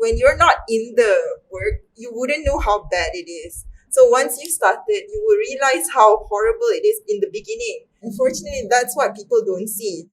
when you're not in the work, you wouldn't know how bad it is. So once you started, you will realize how horrible it is in the beginning. Unfortunately, that's what people don't see.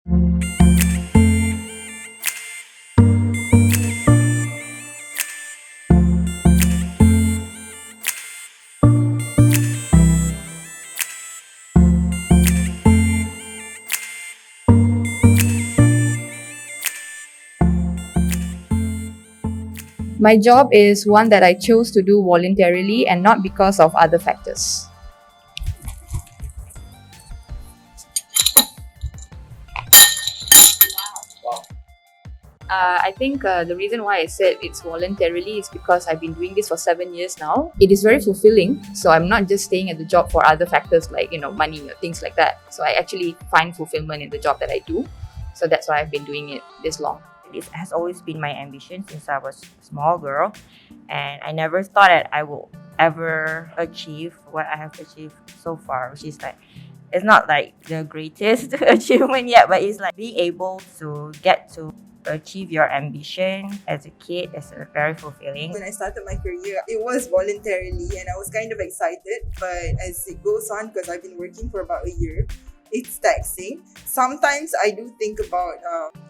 My job is one that I chose to do voluntarily and not because of other factors. I think the reason why I said it's voluntarily is because I've been doing this for 7 years now. It is very fulfilling. So I'm not just staying at the job for other factors like, money or things like that. So I actually find fulfillment in the job that I do. So that's why I've been doing it this long. This has always been my ambition since I was a small girl, and I never thought that I will ever achieve what I have achieved so far, which is like, it's not like the greatest achievement yet, but it's like being able to get to achieve your ambition as a kid is very fulfilling. When I started my career, it was voluntarily and I was kind of excited, but as it goes on, because I've been working for about a year, it's taxing. Sometimes I do think about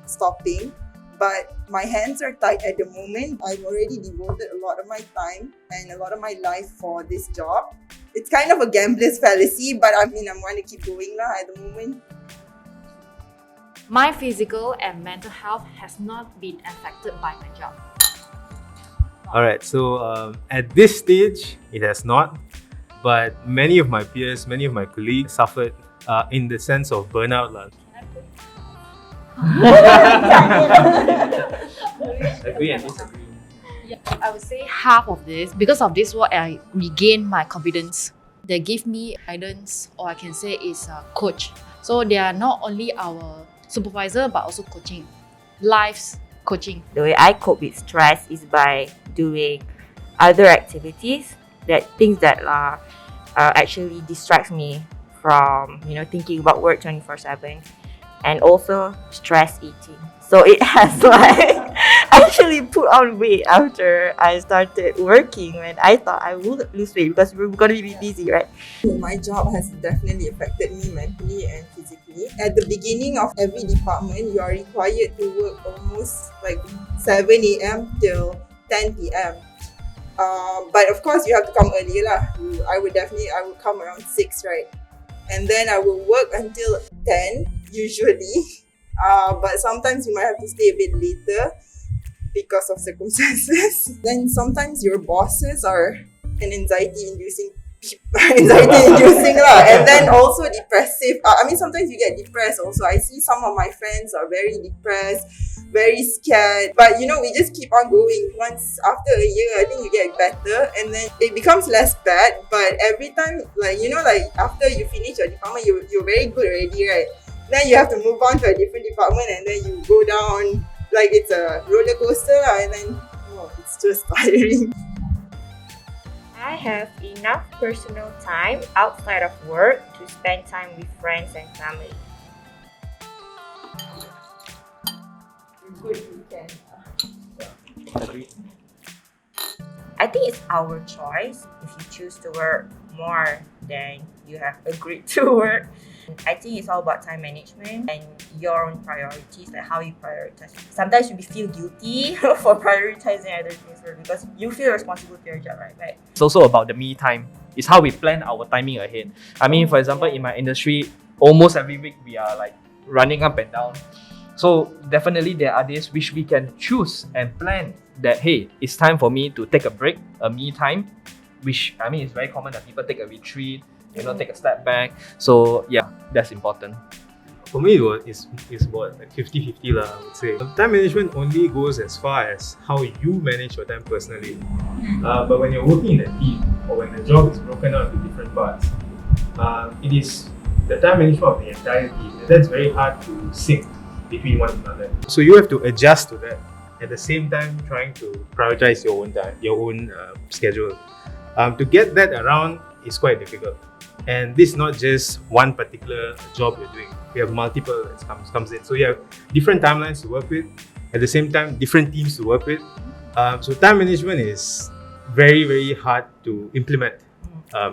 stopping, but my hands are tight at the moment. I've already devoted a lot of my time and a lot of my life for this job. It's kind of a gambler's fallacy, but I'm going to keep going at the moment. My physical and mental health has not been affected by my job. Alright, so at this stage, it has not. But many of my peers, many of my colleagues suffered in the sense of burnout. Agree and disagree. Yeah, I would say half of this. Because of this work, I regained my confidence. They give me guidance, or I can say is a coach. So they are not only our supervisor, but also coaching. Life's coaching. The way I cope with stress is by doing other activities, things that actually distract me from thinking about work 24/7, and also stress eating. So it has actually put on weight after I started working, when I thought I would lose weight because we were going to be busy, right? My job has definitely affected me mentally and physically. At the beginning of every department, you are required to work almost like 7 a.m. till 10 p.m. But of course, you have to come early. I would come around 6, right? And then I will work until 10, usually. But sometimes you might have to stay a bit later because of circumstances. Then sometimes your bosses are an anxiety-inducing and then also depressive. Sometimes you get depressed also. I see some of my friends are very depressed, very scared, but we just keep on going. Once after a year, I think you get better, and then it becomes less bad. But every time, after you finish your department, you're very good already, right? Then you have to move on to a different department, and then you go down like it's a roller coaster, and then it's just tiring. I have enough personal time outside of work to spend time with friends and family. Good weekend. Agree. I think it's our choice. If you choose to work more than you have agreed to work, I think it's all about time management and your own priorities, like how you prioritize. Sometimes you feel guilty for prioritizing other things because you feel responsible to your job, right? It's also about the me time. It's how we plan our timing ahead. For example, in my industry, almost every week we are like running up and down. So definitely there are days which we can choose and plan that, hey, it's time for me to take a break, a me time, which it's very common that people take a retreat, take a step back. So yeah, that's important. For me, it's about like 50-50 I would say. Time management only goes as far as how you manage your time personally. But when you're working in a team, or when the job is broken out into different parts, it is the time management of the entire team. And that's very hard to sync between one another. So you have to adjust to that. At the same time, trying to prioritize your own time, your own schedule. To get that around is quite difficult. And this is not just one particular job you're doing. We have multiple that comes in. So you have different timelines to work with. At the same time, different teams to work with. So time management is very, very hard to implement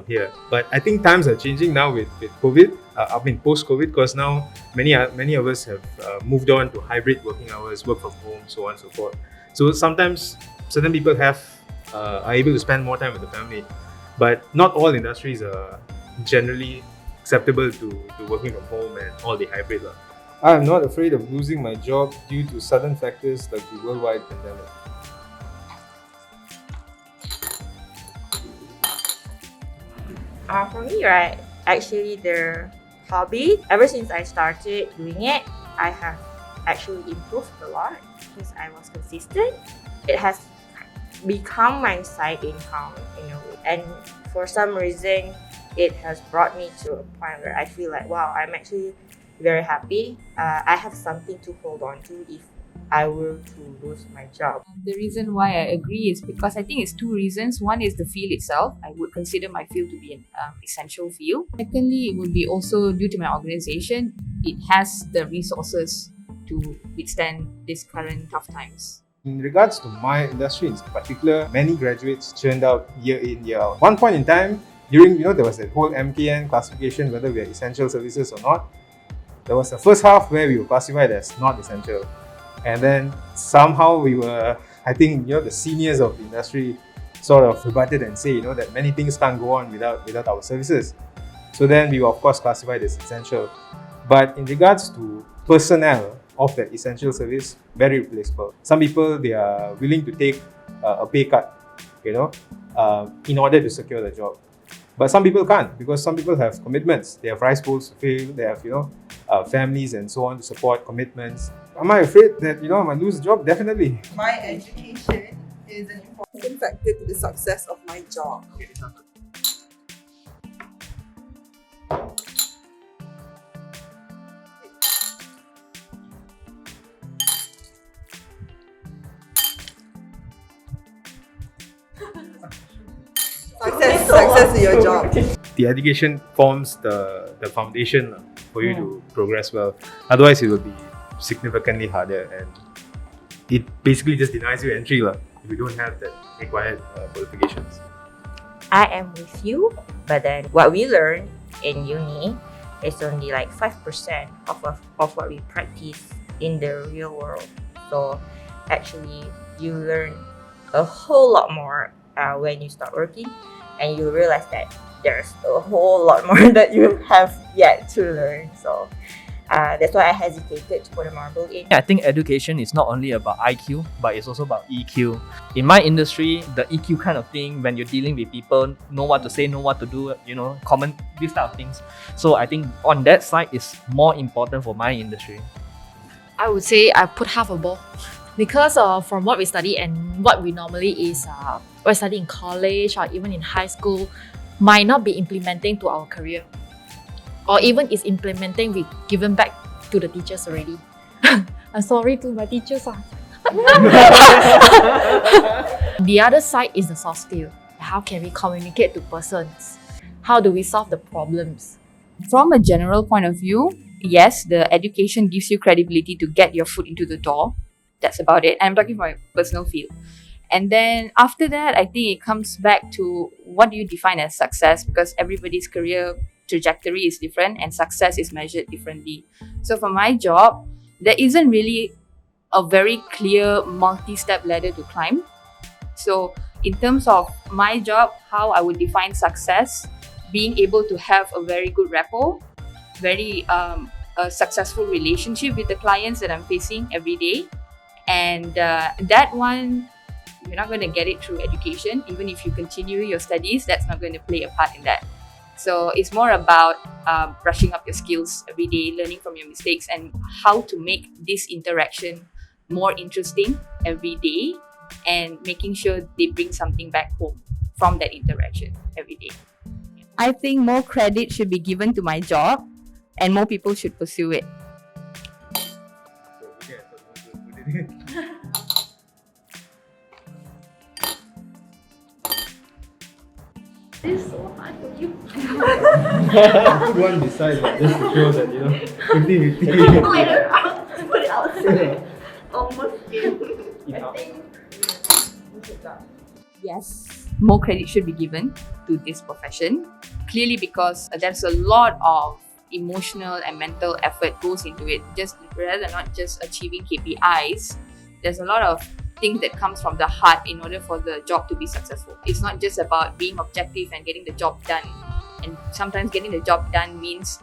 here. But I think times are changing now with COVID. Post-COVID, because now many of us have moved on to hybrid working hours, work from home, so on and so forth. So sometimes certain people are able to spend more time with the family, but not all industries are generally acceptable to working from home and all the hybrid. I am not afraid of losing my job due to sudden factors like the worldwide pandemic. For me, right, actually the hobby, ever since I started doing it, I have actually improved a lot because I was consistent. It has become my side income in a way, and for some reason, it has brought me to a point where I feel like, wow, I'm actually very happy. I have something to hold on to if I were to lose my job. The reason why I agree is because I think it's two reasons. One is the field itself. I would consider my field to be an essential field. Secondly, it would be also due to my organization. It has the resources to withstand these current tough times. In regards to my industry in particular, many graduates churned out year in, year out. One point in time, during there was that whole MKN classification, whether we are essential services or not. There was the first half where we were classified as not essential. And then somehow we were, I think, the seniors of the industry sort of rebutted and say, that many things can't go on without our services. So then we were, of course, classified as essential. But in regards to personnel of that essential service, very replaceable. Some people, they are willing to take a pay cut, in order to secure the job. But some people can't, because some people have commitments. They have rice bowls to fill, they have, families and so on to support commitments. Am I afraid that, I might lose a job? Definitely. My education is an important factor to the success of my job. Success in your job. The education forms the foundation for you to progress well. Otherwise, it will be significantly harder, and it basically just denies you entry if you don't have that required qualifications. I am with you, but then what we learn in uni is only like 5% of what we practice in the real world. So actually, you learn a whole lot more when you start working, and you realize that there's a whole lot more that you have yet to learn. So that's why I hesitated to put a marble in. I think education is not only about IQ, but it's also about EQ. In my industry, the EQ kind of thing, when you're dealing with people, know what to say, know what to do, common, these type of things. So I think on that side is more important for my industry. I would say I put half a ball. Because from what we study and what we normally is, we study in college or even in high school, might not be implementing to our career. Or even is implementing, we given back to the teachers already. I'm sorry to my teachers. The other side is the soft skill. How can we communicate to persons? How do we solve the problems? From a general point of view, yes, the education gives you credibility to get your foot into the door. That's about it. I'm talking from my personal field. And then after that, I think it comes back to what do you define as success, because everybody's career trajectory is different and success is measured differently. So for my job, there isn't really a very clear multi-step ladder to climb. So in terms of my job, how I would define success, being able to have a very good rapport, very a successful relationship with the clients that I'm facing every day. And that one, you're not going to get it through education. Even if you continue your studies, that's not going to play a part in that. So it's more about brushing up your skills every day, learning from your mistakes, and how to make this interaction more interesting every day, and making sure they bring something back home from that interaction every day. I think more credit should be given to my job, and more people should pursue it. This is so hard for you. Put one beside, just to show that 50-50. Put it out. Almost. I think Yes, more credit should be given to this profession. Clearly, because there's a lot of emotional and mental effort goes into it. Just rather than not just achieving KPIs, there's a lot of things that comes from the heart in order for the job to be successful. It's not just about being objective and getting the job done. And sometimes getting the job done means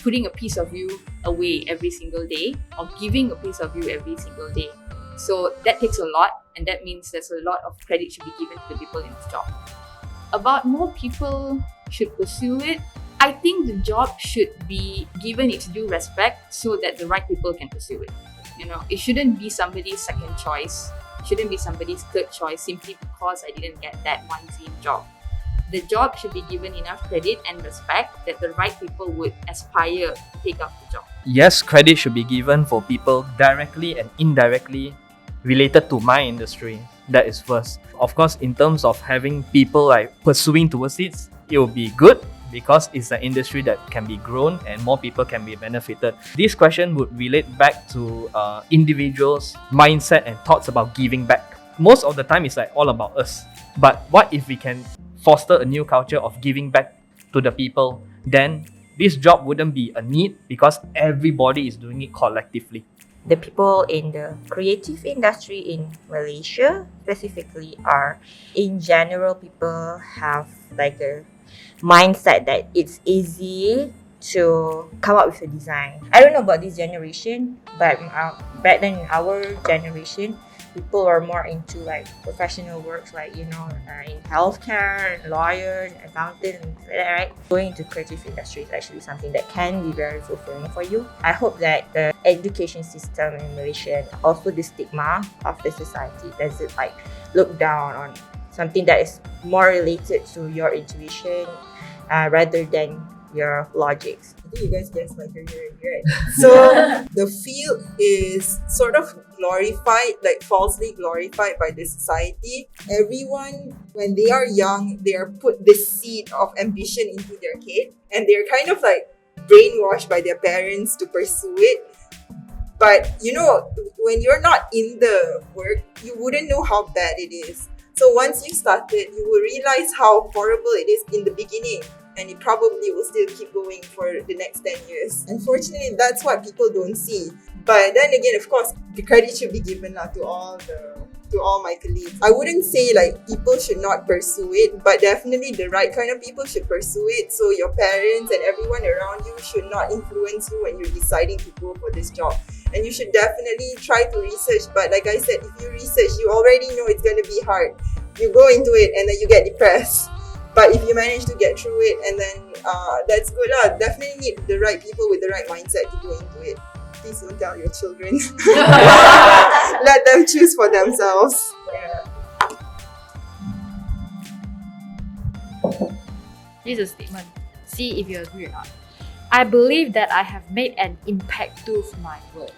putting a piece of you away every single day or giving a piece of you every single day. So that takes a lot, and that means there's a lot of credit should be given to the people in this job. About more people should pursue it, I think the job should be given its due respect so that the right people can pursue it. You know, it shouldn't be somebody's second choice. It shouldn't be somebody's third choice simply because I didn't get that one dream job. The job should be given enough credit and respect that the right people would aspire to take up the job. Yes, credit should be given for people directly and indirectly related to my industry. That is first. Of course, in terms of having people like pursuing towards it will be good because it's an industry that can be grown and more people can be benefited. This question would relate back to individuals' mindset and thoughts about giving back. Most of the time, it's like all about us. But what if we can foster a new culture of giving back to the people? Then this job wouldn't be a need because everybody is doing it collectively. The people in the creative industry in Malaysia specifically are, in general, people have like a mindset that it's easy to come up with a design. I don't know about this generation, but back then in our generation, people are more into like professional works, like in healthcare, lawyer, accountant, and like that, right? Going into creative industry is actually something that can be very fulfilling for you. I hope that the education system in Malaysia, also the stigma of the society, doesn't like look down on something that is more related to your intuition rather than your logics. I think you guys guessed my career already, right? So the field is sort of glorified, like falsely glorified by the society. Everyone, when they are young, they are put this seed of ambition into their head, and they're kind of like brainwashed by their parents to pursue it. But you know, when you're not in the work, you wouldn't know how bad it is. So once you started, you will realize how horrible it is in the beginning. And it probably will still keep going for the next 10 years. Unfortunately, that's what people don't see. But then again, of course, the credit should be given to all my colleagues. I wouldn't say like people should not pursue it, but definitely the right kind of people should pursue it. So your parents and everyone around you should not influence you when you're deciding to go for this job. And you should definitely try to research. But like I said, if you research, you already know it's going to be hard. You go into it and then you get depressed. But if you manage to get through it, and then that's good lah. Definitely need the right people with the right mindset to go into it. Please don't tell your children. Let them choose for themselves. This is a statement. See if you agree or not. I believe that I have made an impact through my work.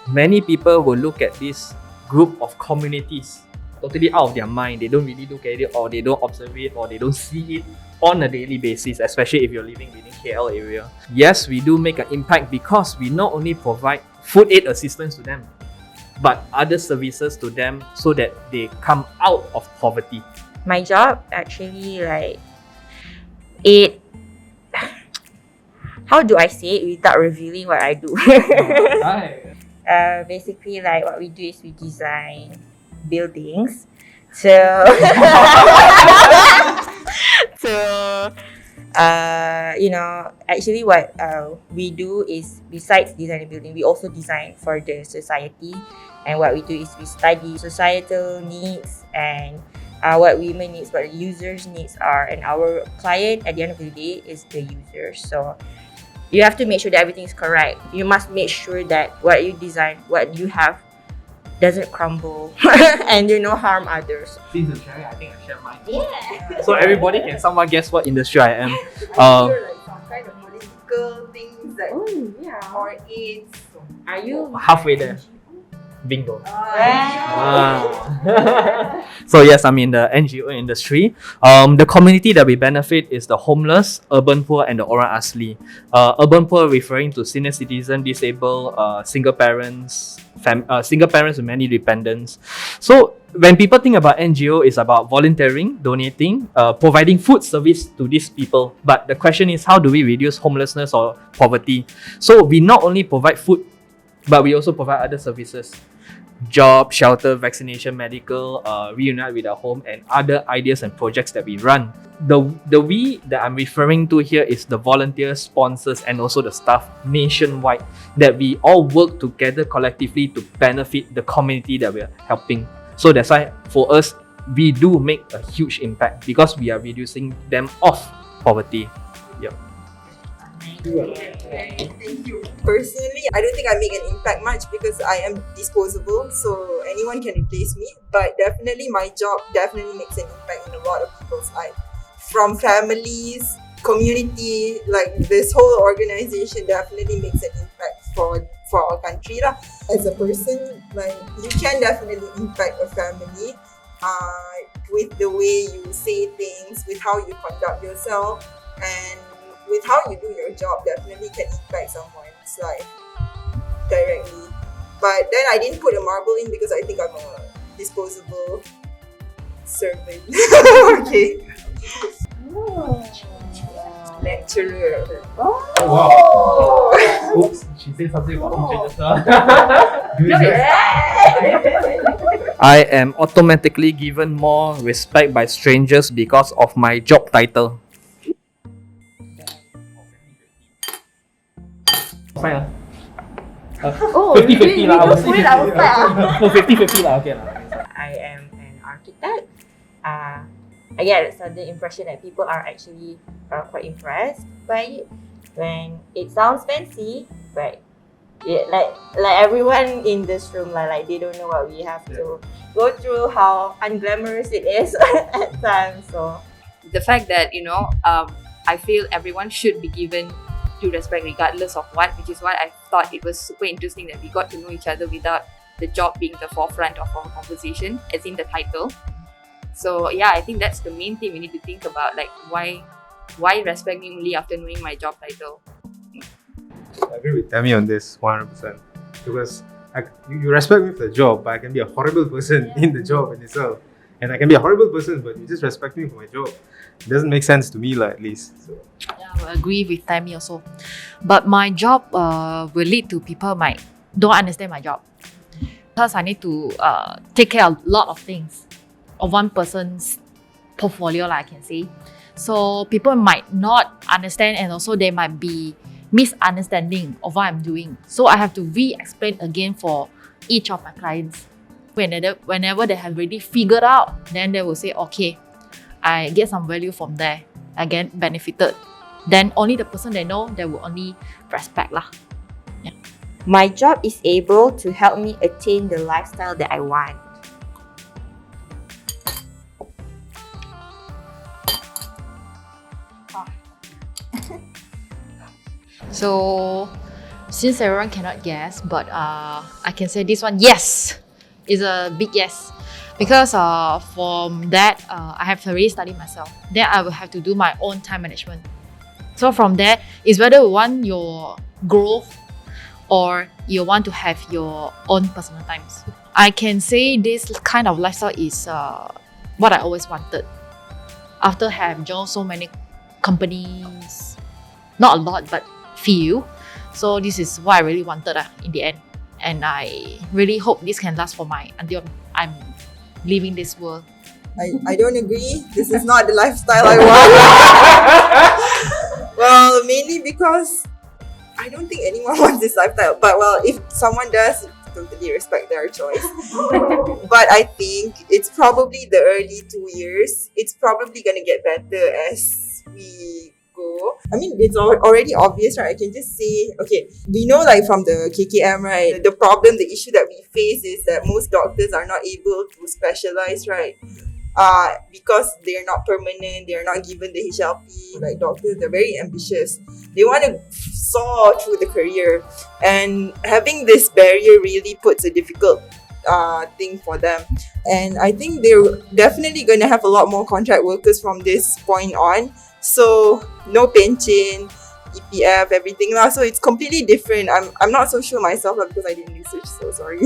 Many people will look at this group of communities totally out of their mind. They don't really look at it, or they don't observe it, or they don't see it on a daily basis, especially if you're living within KL area. Yes, we do make an impact because we not only provide food aid assistance to them, but other services to them so that they come out of poverty. My job actually it how do I say it without revealing what I do? Basically, like what we do is we design buildings to actually what we do is, besides designing building, we also design for the society. And what we do is we study societal needs and what women needs, what the users needs are, and our client at the end of the day is the user. So you have to make sure that everything is correct. You must make sure that what you design, what you have, doesn't crumble and harm others. Since you're sharing, I think I share mine. Yeah. So everybody can somewhat guess what industry I am. You're like some kind of political things like or AIDS. Are you Halfway there. Bingo. So yes, I'm in the NGO industry. The community that we benefit is the homeless, urban poor, and the orang asli. Urban poor referring to senior citizen, disabled, single parents, single parents with many dependents. So when people think about NGO, it's about volunteering, donating, providing food service to these people. But the question is, how do we reduce homelessness or poverty? So we not only provide food, but we also provide other services. Job, shelter, vaccination, medical, reunite with our home, and other ideas and projects that we run. The we that I'm referring to here is the volunteers, sponsors, and also the staff nationwide, that we all work together collectively to benefit the community that we're helping. So that's why for us, we do make a huge impact because we are reducing them off poverty. Yep. Thank you. Personally, I don't think I make an impact much because I am disposable, so anyone can replace me. But definitely, my job definitely makes an impact in a lot of people's lives. From families, community, like this whole organization definitely makes an impact for our country lah. As a person, like you can definitely impact a family with the way you say things, with how you conduct yourself, and with how you do your job. Definitely can impact someone's life directly. But then I didn't put a marble in because I think I'm a disposable servant. Okay. Lecturer. Oh wow. Oops, she said something about teacher just now. I am automatically given more respect by strangers because of my job title. Fine. 50-50 lah. No, 50-50 lah. Okay lah. I am an architect. I get the impression that people are actually quite impressed by it when it sounds fancy, but like everyone in this room, like they don't know what we have to go through, how unglamorous it is at times. So The fact that, I feel everyone should be given due respect regardless of what, which is why I thought it was super interesting that we got to know each other without the job being the forefront of our conversation, as in the title. So yeah, I think that's the main thing we need to think about, like why respect me only after knowing my job title. I agree with Tammy on this 100%. Because you respect me for the job, but I can be a horrible person in the job in itself. And I can be a horrible person, but you just respect me for my job. It doesn't make sense to me, at least. So. Yeah, I agree with Tammy also. But my job will lead to people might don't understand my job. Because I need to take care of a lot of things of one person's portfolio, like I can say. So people might not understand, and also there might be misunderstanding of what I'm doing. So I have to re-explain again for each of my clients. Whenever they have already figured out, then they will say, okay, I get some value from there. I get benefited. Then only the person they know, they will only respect lah. Yeah. my job is able to help me attain the lifestyle that I want. So, since everyone cannot guess, but I can say this one, yes, is a big yes. Because from that, I have already studied myself. Then I will have to do my own time management. So from there, is whether you want your growth or you want to have your own personal times. I can say this kind of lifestyle is what I always wanted. After have joined so many companies, not a lot, but few. So this is what I really wanted in the end. And I really hope this can last for until I'm leaving this world. I don't agree. This is not the lifestyle I want. Well, mainly because I don't think anyone wants this lifestyle. But well, if someone does, totally respect their choice. But I think it's probably the early 2 years. It's probably gonna get better as we go. I mean, it's already obvious, right? I can just say, okay, we know like from the KKM, right? The problem, the issue that we face is that most doctors are not able to specialize, right? because they're not permanent, they're not given the HLP. Like doctors, they're very ambitious. They want to soar through the career, and having this barrier really puts a difficult thing for them. And I think they're definitely going to have a lot more contract workers from this point on. So no pension, EPF, everything lah. So it's completely different. I'm not so sure myself lah, because I didn't research. So sorry.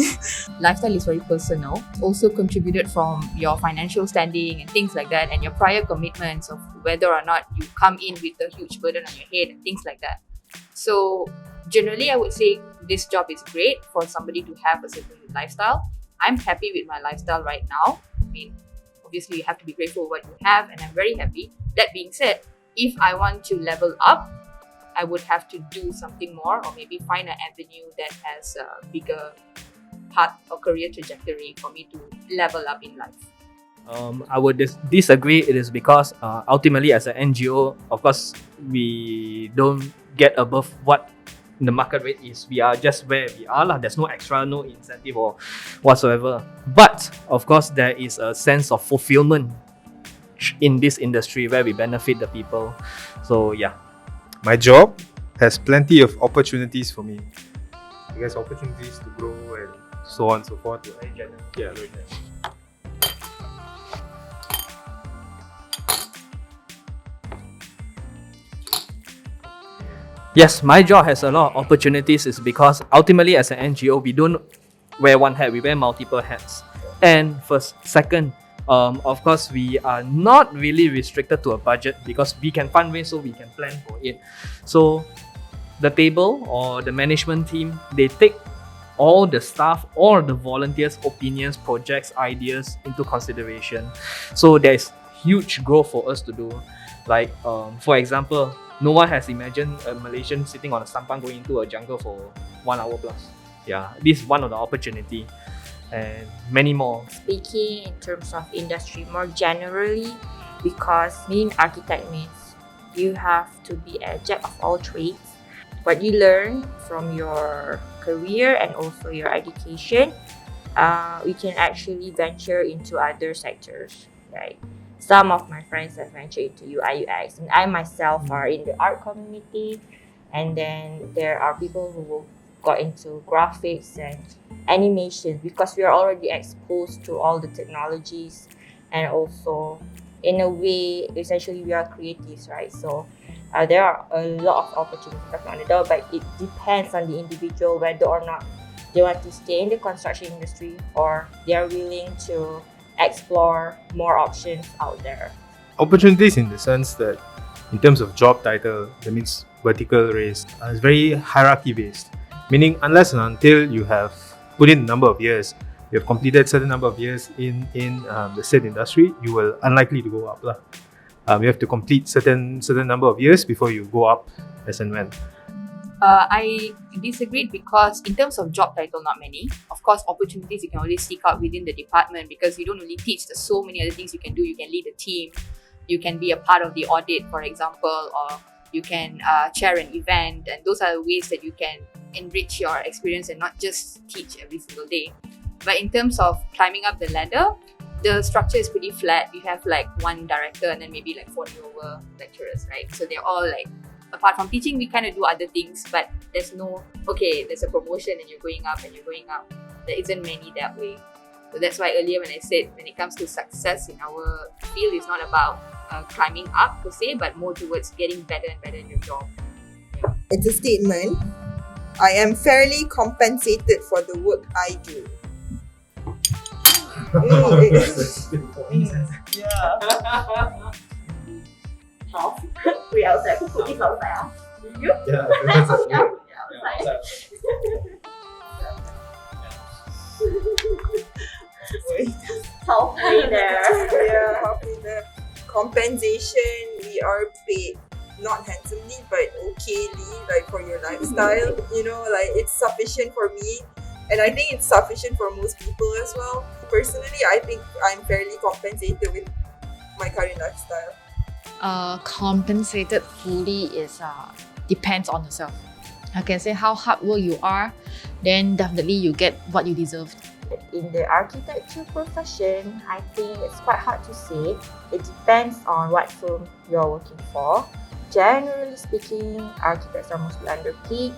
Lifestyle is very personal. Also contributed from your financial standing and things like that, and your prior commitments of whether or not you come in with a huge burden on your head and things like that. So generally, I would say this job is great for somebody to have a certain lifestyle. I'm happy with my lifestyle right now. I mean, obviously you have to be grateful for what you have, and I'm very happy. That being said, if I want to level up, I would have to do something more, or maybe find an avenue that has a bigger path or career trajectory for me to level up in life. I would disagree. It is because ultimately, as an NGO, of course, we don't get above what the market rate is. We are just where we are lah. There's no extra, no incentive or whatsoever. But of course, there is a sense of fulfillment in this industry where we benefit the people. So yeah. My job has plenty of opportunities for me. It has opportunities to grow and so on and so forth. Very generous. Yeah, very nice. Yes, my job has a lot of opportunities is because ultimately as an NGO, we don't wear one hat, we wear multiple hats. And second, of course, we are not really restricted to a budget because we can fundraise, so we can plan for it. So the table or the management team, they take all the staff or the volunteers' opinions, projects, ideas into consideration. So there's huge growth for us to do. Like, for example, no one has imagined a Malaysian sitting on a sampan going into a jungle for 1 hour plus. Yeah, this is one of the opportunity, and many more. Speaking in terms of industry more generally, because being architect means you have to be a jack of all trades. What you learn from your career and also your education, we can actually venture into other sectors, right? Some of my friends have ventured into UI UX, and I myself are in the art community, and then there are people who got into graphics and animations because we are already exposed to all the technologies, and also in a way essentially we are creatives, right? So there are a lot of opportunities knocking on the door, but it depends on the individual whether or not they want to stay in the construction industry or they are willing to explore more options out there. Opportunities in the sense that in terms of job title, that means vertical race, it's very hierarchy based. Meaning unless and until you have put in a number of years, you have completed certain number of years in the said industry, you will unlikely to go up lah. You have to complete certain number of years before you go up as and when. I disagreed because in terms of job title, not many. Of course, opportunities you can always seek out within the department because you don't really teach. There's so many other things you can do. You can lead a team. You can be a part of the audit, for example, or you can chair an event. And those are the ways that you can enrich your experience and not just teach every single day. But in terms of climbing up the ladder, the structure is pretty flat. You have like one director and then maybe like 40 over lecturers, right? So they're all like, apart from teaching, we kind of do other things, but there's no, okay, there's a promotion and you're going up and you're going up. There isn't many that way. So that's why earlier when I said, when it comes to success in our field, it's not about climbing up per se, but more towards getting better and better in your job. Yeah. It's a statement. I am fairly compensated for the work I do. Half. We outside. Who put this outside? You? Yeah, that's a Yeah. Halfway there. Yeah, halfway there. Compensation, we are paid not handsomely but okayly, like for your lifestyle. You know, like it's sufficient for me, and I think it's sufficient for most people as well. Personally, I think I'm fairly compensated with my current lifestyle. Compensated fully is depends on yourself. I can say how hard work you are, then definitely you get what you deserve. In the architecture profession, I think it's quite hard to say. It depends on what firm you're working for. Generally speaking, architects are mostly underpaid,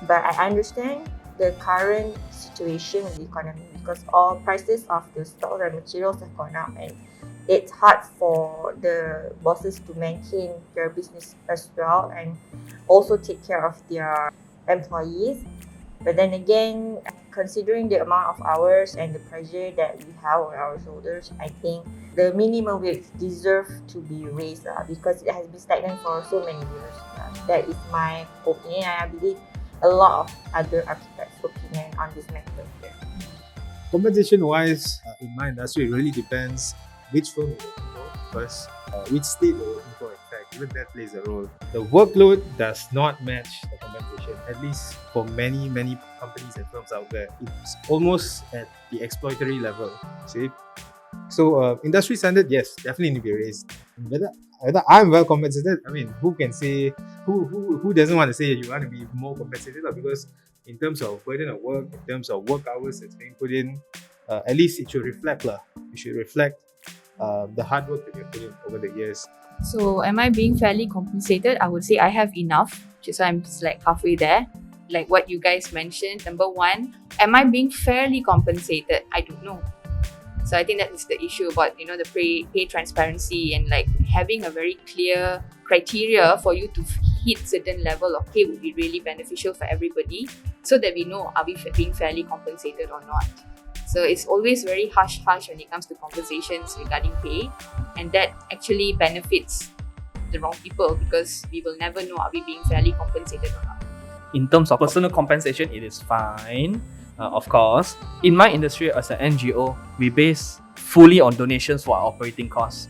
but I understand the current situation in the economy because all prices of the stocks and materials have gone up, and it's hard for the bosses to maintain their business as well and also take care of their employees. But then again, considering the amount of hours and the pressure that we have on our shoulders, I think the minimum wage deserves to be raised because it has been stagnant for so many years. That is my opinion, and I believe a lot of other architects' opinion on this matter. Compensation wise, in my industry, it really depends which firm you're working for first, which state you're working for, in fact, even that plays a role. The workload does not match the compensation, at least for many companies and firms out there. It's almost at the exploitatory level, see? So, industry standard, yes, definitely need to be raised. Whether I'm well compensated, I mean, who can say, who doesn't want to say you want to be more compensated? Because in terms of burden of work, in terms of work hours that's being put in, at least it should reflect. It should reflect the hard work that you've put in over the years. So am I being fairly compensated? I would say I have enough, just so I'm just like halfway there. Like what you guys mentioned, number one, am I being fairly compensated? I don't know. So I think that is the issue about, the pay transparency and like having a very clear criteria for you to hit certain level of pay would be really beneficial for everybody, so that we know, are we being fairly compensated or not. So it's always very hush when it comes to conversations regarding pay, and that actually benefits the wrong people because we will never know, are we being fairly compensated or not. In terms of personal compensation, it is fine. Of course, in my industry as an NGO, we base fully on donations for our operating costs.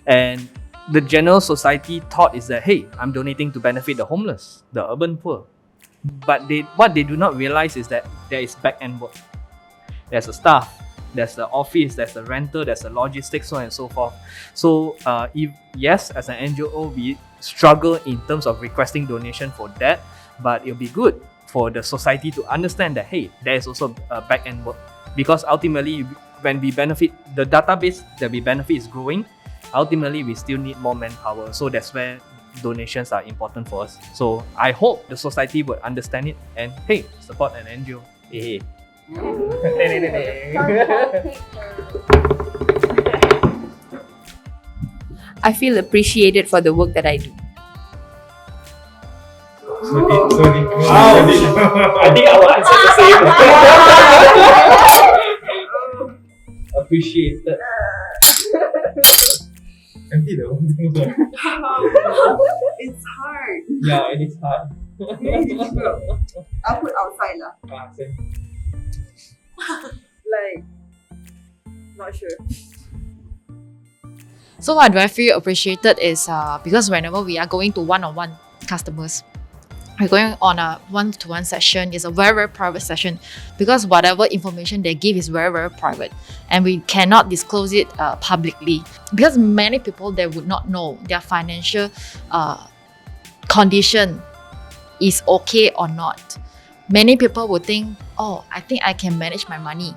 And the general society thought is that, hey, I'm donating to benefit the homeless, the urban poor. But what they do not realize is that there is back-end work. There's a staff, there's the office, there's the rental, there's the logistics, so on and so forth. So, yes, as an NGO, we struggle in terms of requesting donation for that, but it'll be good for the society to understand that, hey, there is also a back-end work. Because ultimately, when we benefit, the database that we benefit is growing. Ultimately, we still need more manpower. So that's where donations are important for us. So I hope the society would understand it and, hey, support an NGO. Hey. I feel appreciated for the work that I do. I think our answer is the same. Appreciated. Empty the whole thing. It's hard. Yeah, it is hard. Very difficult. I'll put outside lah. Same. Like, not sure. So what do I feel appreciated is because whenever we are going to one-on-one customers, we're going on a one-to-one session. It's a very, very private session because whatever information they give is very, very private, and we cannot disclose it publicly because many people, they would not know their financial condition is okay or not. Many people would think, oh, I think I can manage my money.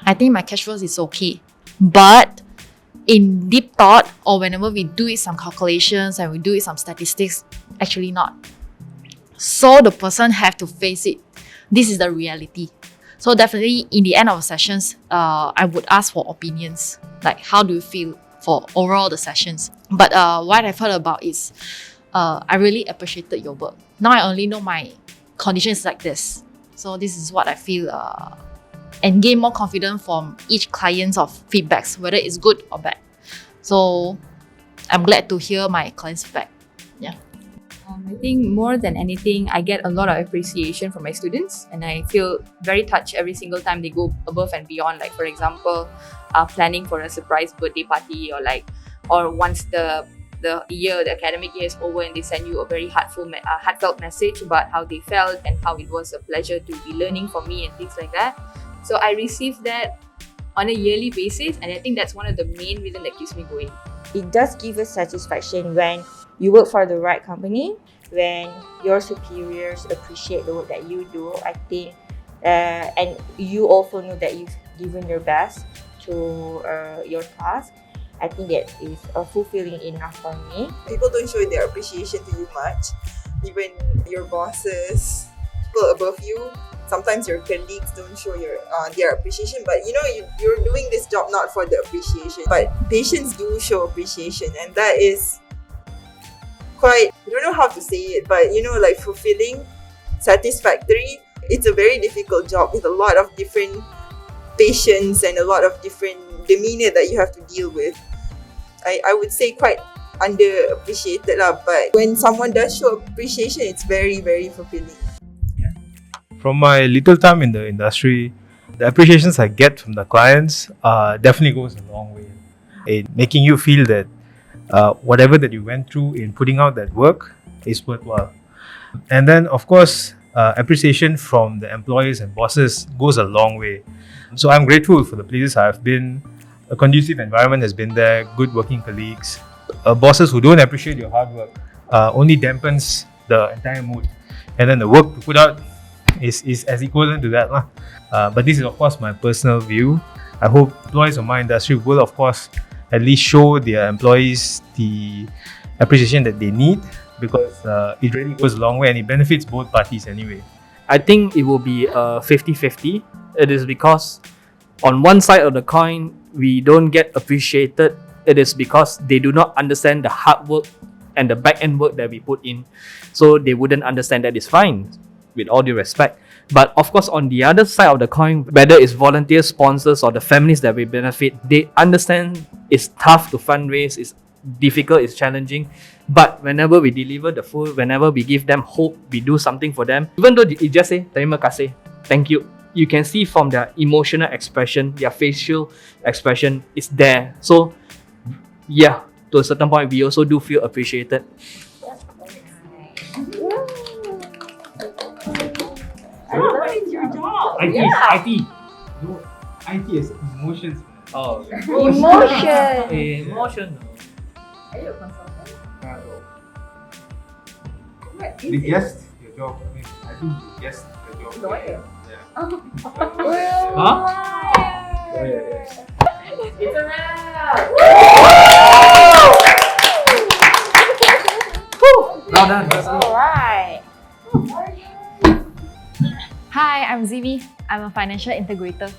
I think my cash flows is okay. But in deep thought, or whenever we do it some calculations and we do it some statistics, actually not. So the person have to face it. This is the reality. So definitely in the end of sessions, I would ask for opinions. Like, how do you feel for overall the sessions? But what I've heard about is, I really appreciated your work. Now I only know my conditions like this. So this is what I feel, and gain more confidence from each client's of feedbacks, whether it's good or bad. So I'm glad to hear my clients' feedback. Yeah. I think more than anything, I get a lot of appreciation from my students, and I feel very touched every single time they go above and beyond. Like, for example, planning for a surprise birthday party, or once the academic year is over and they send you a very heartfelt message about how they felt and how it was a pleasure to be learning from me and things like that. So I receive that on a yearly basis, and I think that's one of the main reasons that keeps me going. It does give us satisfaction when you work for the right company, when your superiors appreciate the work that you do. I think and you also know that you've given your best to your task, I think that is fulfilling enough for me. People don't show their appreciation to you much. Even your bosses, people above you, sometimes your colleagues don't show their appreciation. But you're doing this job not for the appreciation. But patients do show appreciation, and that is quite, I don't know how to say it, but like fulfilling, satisfactory. It's a very difficult job with a lot of different patients and a lot of different demeanor that you have to deal with. I would say quite underappreciated lah, but when someone does show appreciation, it's very, very fulfilling. From my little time in the industry, the appreciations I get from the clients definitely goes a long way in making you feel that whatever that you went through in putting out that work is worthwhile. And then, of course, appreciation from the employees and bosses goes a long way. So I'm grateful for the places I've been. A conducive environment has been there, good working colleagues. Bosses who don't appreciate your hard work only dampens the entire mood. And then the work to put out is as equivalent to that. But this is, of course, my personal view. I hope employees of my industry will, of course, at least show their employees the appreciation that they need, because it really goes a long way and it benefits both parties anyway. I think it will be 50-50. It is because on one side of the coin, we don't get appreciated. It is because they do not understand the hard work and the back end work that we put in. So they wouldn't understand that. It's fine, with all due respect. But of course, on the other side of the coin, whether it's volunteers, sponsors, or the families that we benefit, they understand it's tough to fundraise, it's difficult, it's challenging. But whenever we deliver the food, whenever we give them hope, we do something for them, even though it just say, terima kasih, thank you, you can see from their emotional expression, their facial expression is there. So yeah, to a certain point, we also do feel appreciated. What is your job? IT. No, IT is emotions. Oh, Emotion. emotion. Are you a consultant? What We is it? guessed your job. I think you guessed your job. Lawyer. Yeah. Huh? It's a wrap! Well done. Let's go. Alright. Hi, I'm Zimi. I'm a financial integrator.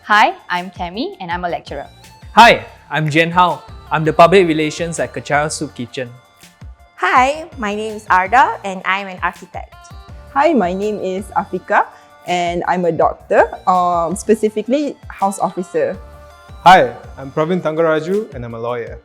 Hi, I'm Tammy and I'm a lecturer. Hi, I'm Jen Hao. I'm the public relations at Kachara Soup Kitchen. Hi, my name is Arda and I'm an architect. Hi, my name is Afika and I'm a doctor, specifically house officer. Hi, I'm Pravin Tangaraju and I'm a lawyer.